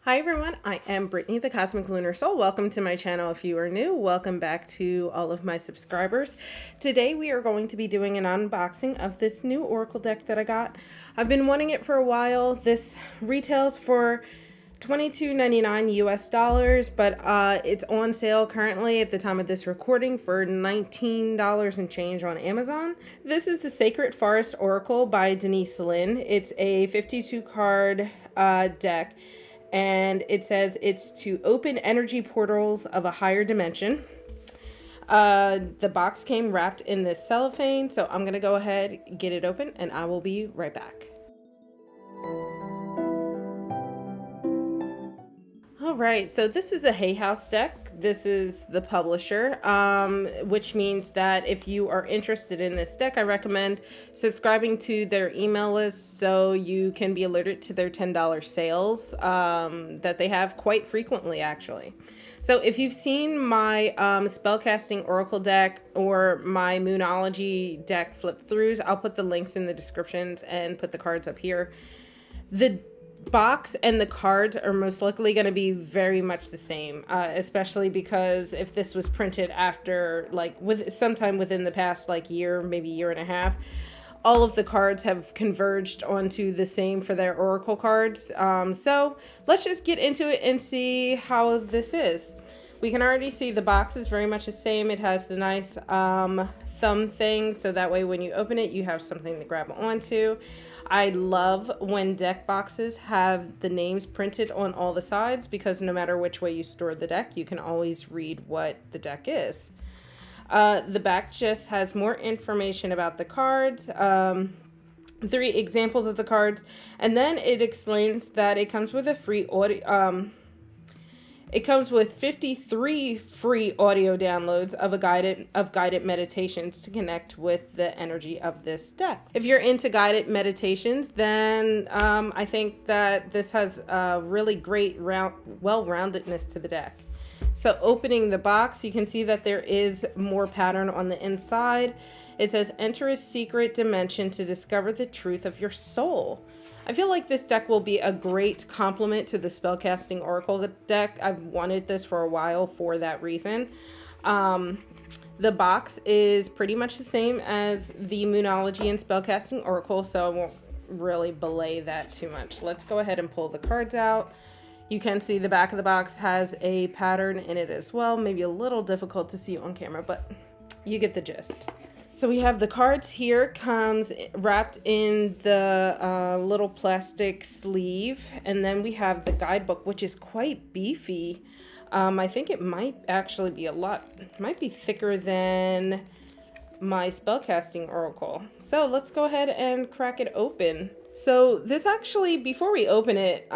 Hi everyone, I am Brittany, the Cosmic Lunar Soul. Welcome to my channel if you are new. Welcome back to all of my subscribers. Today we are going to be doing an unboxing of this new Oracle deck that I got. I've been wanting it for a while. This retails for $22.99 US, but it's on sale currently at the time of this recording for $19 and change on Amazon. This is the Sacred Forest Oracle by Denise Linn. It's a 52 card deck. And it says it's to open energy portals of a higher dimension. The box came wrapped in this cellophane, so I'm going to go ahead, get it open, and I will be right back. All right, so this is a Hay House deck. This is the publisher, which means that if you are interested in this deck, I recommend subscribing to their email list so you can be alerted to their $10 sales that they have quite frequently, actually. So if you've seen my spellcasting oracle deck or my moonology deck flip throughs, I'll put the links in the descriptions and put the cards up here. The box and the cards are most likely going to be very much the same, especially because if this was printed after sometime within the past year, maybe year and a half, all of the cards have converged onto the same for their oracle cards. So let's just get into it and see how this is. We can already see the box is very much the same. It has the nice thumb thing, so that way when you open it you have something to grab onto. I love when deck boxes have the names printed on all the sides, because no matter which way you store the deck, you can always read what the deck is. The back just has more information about the cards, 3 examples of the cards, and then it explains that it comes with a free audio. It comes with 53 free audio downloads of guided meditations to connect with the energy of this deck. If you're into guided meditations, then I think that this has a really great well-roundedness to the deck. So opening the box, you can see that there is more pattern on the inside. It says, enter a secret dimension to discover the truth of your soul. I feel like this deck will be a great complement to the Spellcasting Oracle deck. I've wanted this for a while for that reason. The box is pretty much the same as the Moonology and Spellcasting Oracle, so I won't really belay that too much. Let's go ahead and pull the cards out. You can see the back of the box has a pattern in it as well. Maybe a little difficult to see on camera, but you get the gist. So we have the cards here, comes wrapped in the little plastic sleeve. And then we have the guidebook, which is quite beefy. I think it might actually be might be thicker than my spellcasting oracle. So let's go ahead and crack it open. So this actually, before we open it,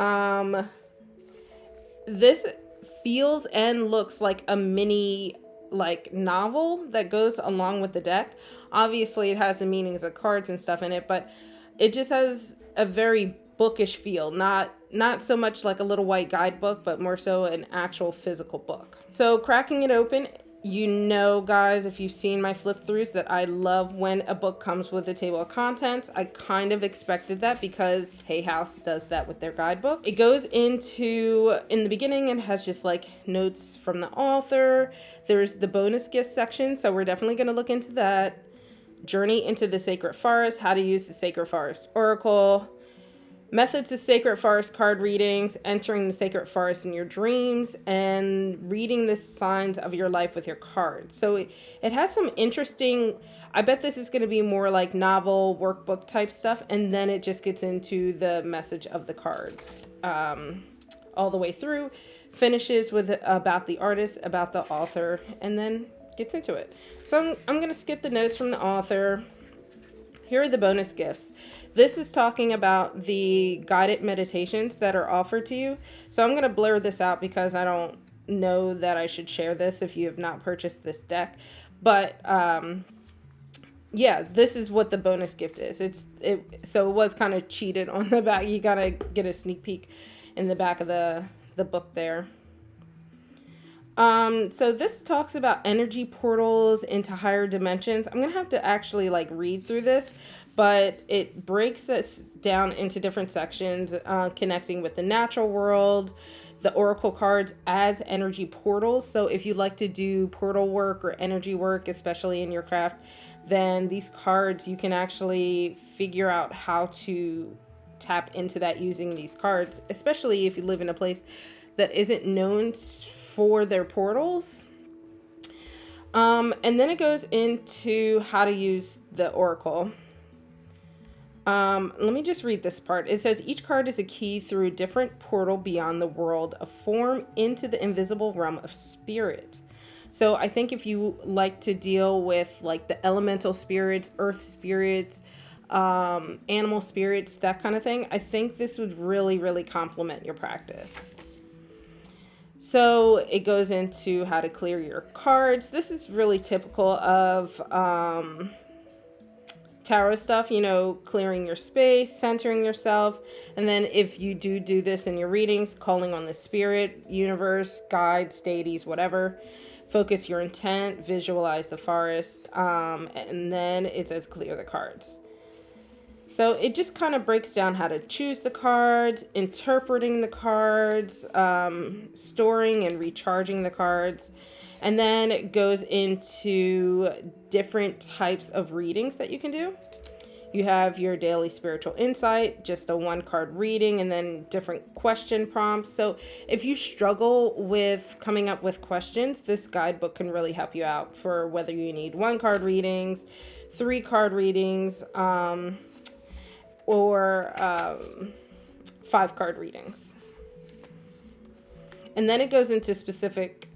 this feels and looks like a mini novel that goes along with the deck. Obviously it has the meanings of cards and stuff in it, but it just has a very bookish feel, not so much like a little white guidebook, but more so an actual physical book. So cracking it open, you know, guys, if you've seen my flip throughs, that I love when a book comes with a table of contents. I kind of expected that because Hay House does that with their guidebook. It goes into, in the beginning, it has just notes from the author. There's the bonus gift section, so we're definitely going to look into that. Journey into the Sacred Forest, how to use the Sacred Forest Oracle. Methods of Sacred Forest card readings, entering the Sacred Forest in your dreams, and reading the signs of your life with your cards. So it has some interesting, I bet this is going to be more like novel workbook type stuff, and then it just gets into the message of the cards all the way through, finishes with about the artist, about the author, and then gets into it. So I'm going to skip the notes from the author. Here are the bonus gifts. This is talking about the guided meditations that are offered to you. So I'm going to blur this out because I don't know that I should share this if you have not purchased this deck. But yeah, this is what the bonus gift is. So it was kind of cheated on the back. You got to get a sneak peek in the back of the book there. So this talks about energy portals into higher dimensions. I'm going to have to actually read through this, but it breaks this down into different sections, connecting with the natural world, the oracle cards as energy portals. So if you like to do portal work or energy work, especially in your craft, then these cards, you can actually figure out how to tap into that using these cards, especially if you live in a place that isn't known for their portals. And then it goes into how to use the oracle. Let me just read this part. It says each card is a key through a different portal beyond the world of form into the invisible realm of spirit. So I think if you like to deal with like the elemental spirits, earth spirits, animal spirits, that kind of thing, I think this would really, really complement your practice. So it goes into how to clear your cards. This is really typical of tarot stuff, you know, clearing your space, centering yourself. And then if you do this in your readings, calling on the spirit, universe, guides, deities, whatever. Focus your intent, visualize the forest, and then it says clear the cards. So it just kind of breaks down how to choose the cards, interpreting the cards, storing and recharging the cards. And then it goes into different types of readings that you can do. You have your daily spiritual insight, just a 1-card reading, and then different question prompts. So if you struggle with coming up with questions, this guidebook can really help you out for whether you need 1-card readings, 3-card readings, or 5-card readings. And then it goes into specific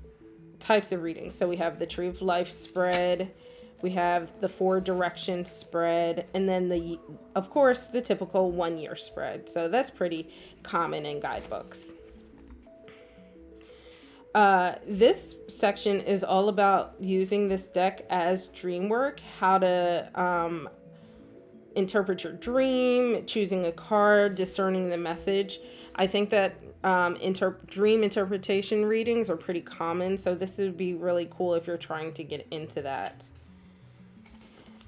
types of readings. So we have the Tree of Life spread, we have the 4 direction spread, and then of course the typical 1-year spread. So that's pretty common in guidebooks. This section is all about using this deck as dream work, how to interpret your dream, choosing a card, discerning the message. I think that dream interpretation readings are pretty common, so this would be really cool if you're trying to get into that.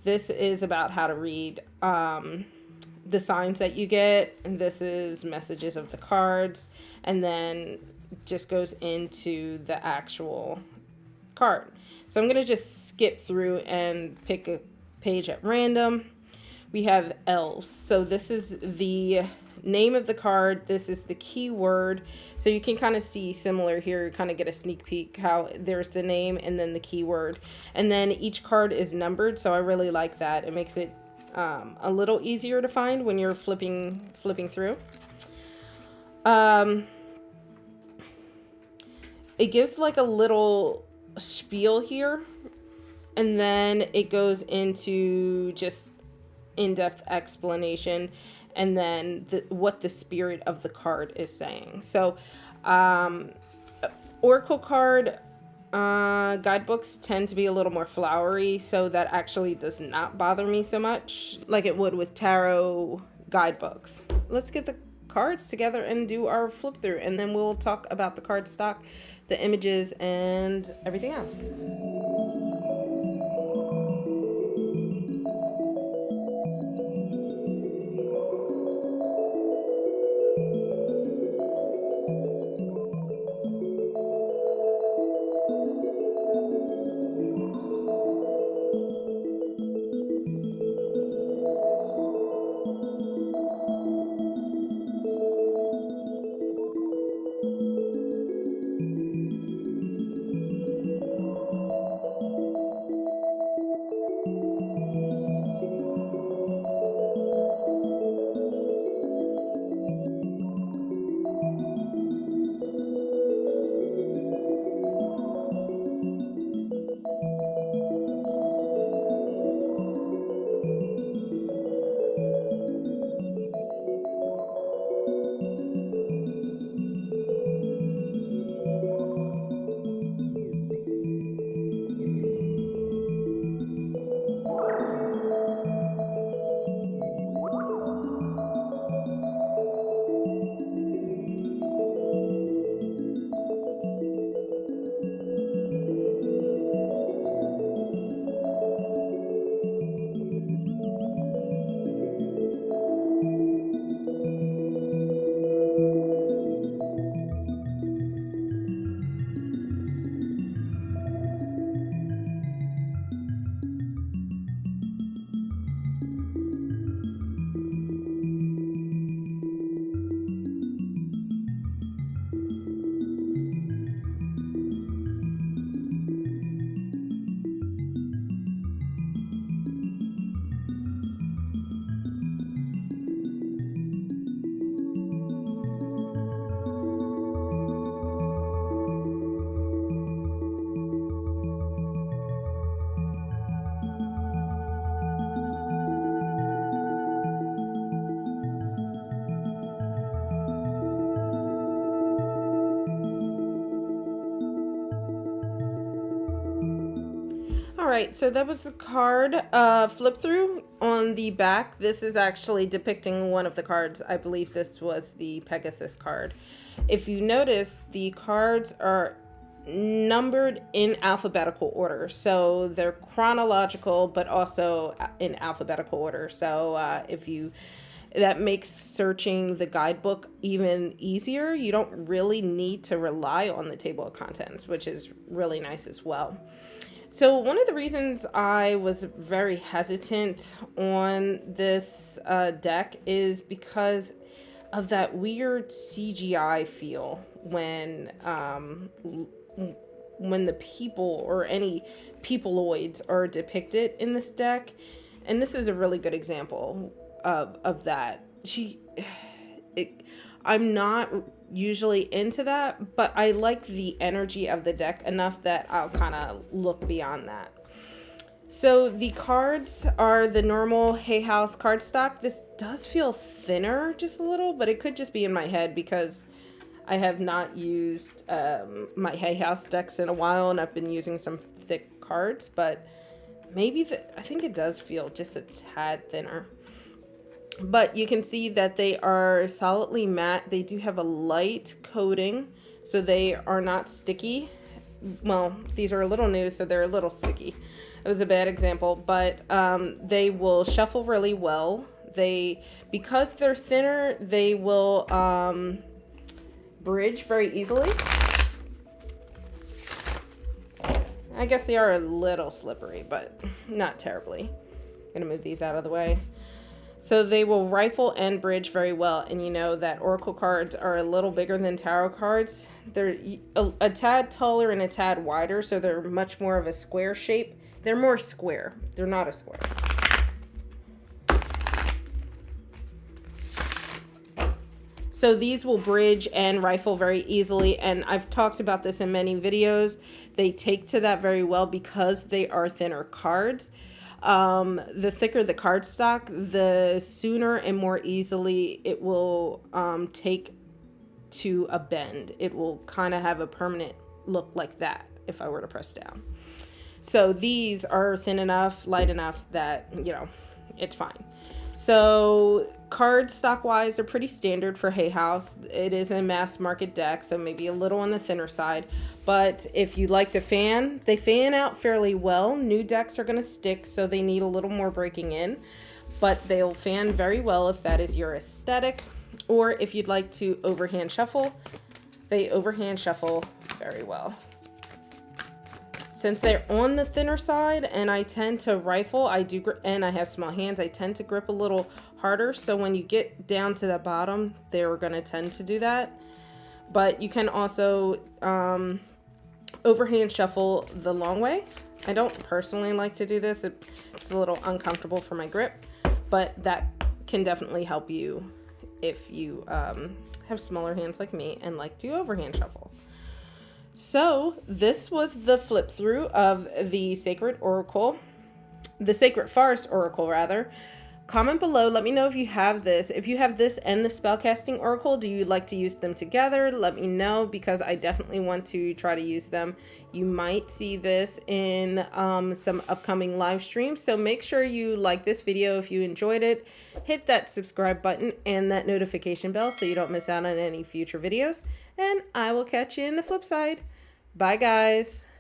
This is about how to read the signs that you get, and this is messages of the cards, and then just goes into the actual card. So I'm going to just skip through and pick a page at random. We have elves. So this is the name of the card. This is the keyword. So you can kind of see similar here, kind of get a sneak peek how there's the name and then the keyword. And then each card is numbered. So I really like that. It makes it a little easier to find when you're flipping through. It gives like a little spiel here. And then it goes into just in-depth explanation, and then what the spirit of the card is saying. So oracle card guidebooks tend to be a little more flowery, so that actually does not bother me so much like it would with tarot guidebooks. Let's get the cards together and do our flip through, and then we'll talk about the cardstock, the images, and everything else. right, so that was the card flip through. On the back, this is actually depicting one of the cards. I believe this was the Pegasus card. If you notice, the cards are numbered in alphabetical order, so they're chronological but also in alphabetical order. So that makes searching the guidebook even easier. You don't really need to rely on the table of contents, which is really nice as well. So one of the reasons I was very hesitant on this deck is because of that weird CGI feel when the people or any peopleoids are depicted in this deck. And this is a really good example of that. I'm not usually into that, but I like the energy of the deck enough that I'll kind of look beyond that. So the cards are the normal Hay House cardstock. This does feel thinner just a little, but it could just be in my head because I have not used my Hay House decks in a while, and I've been using some thick cards, but maybe I think it does feel just a tad thinner. But you can see that they are solidly matte. They do have a light coating, so they are not sticky. Well, these are a little new, so they're a little sticky. It was a bad example, but they will shuffle really well. Because they're thinner, they will bridge very easily. I guess they are a little slippery, but not terribly. I'm gonna move these out of the way. So they will rifle and bridge very well. And you know that Oracle cards are a little bigger than tarot cards. They're a tad taller and a tad wider, so they're much more of a square shape. They're more square. They're not a square. So these will bridge and rifle very easily, and I've talked about this in many videos. They take to that very well because they are thinner cards. The thicker the cardstock, the sooner and more easily it will take to a bend. It will kind of have a permanent look like that if I were to press down. So these are thin enough, light enough that, you know, it's fine. So cardstock wise, they're pretty standard for Hay House. It is a mass market deck, so maybe a little on the thinner side. But if you like to fan, they fan out fairly well. New decks are going to stick, so they need a little more breaking in. But they'll fan very well if that is your aesthetic. Or if you'd like to overhand shuffle, they overhand shuffle very well. Since they're on the thinner side and I tend to rifle, and I have small hands, I tend to grip a little harder. So when you get down to the bottom, they're going to tend to do that. But you can also overhand shuffle the long way. I don't personally like to do this. It's a little uncomfortable for my grip, but that can definitely help you if you have smaller hands like me and like to overhand shuffle. So this was the flip through of the Sacred Forest Oracle rather. Comment below, let me know if you have this. If you have this and the Spellcasting Oracle, do you like to use them together? Let me know, because I definitely want to try to use them. You might see this in some upcoming live streams, so make sure you like this video if you enjoyed it. Hit that subscribe button and that notification bell so you don't miss out on any future videos. And I will catch you in the flip side. Bye, guys.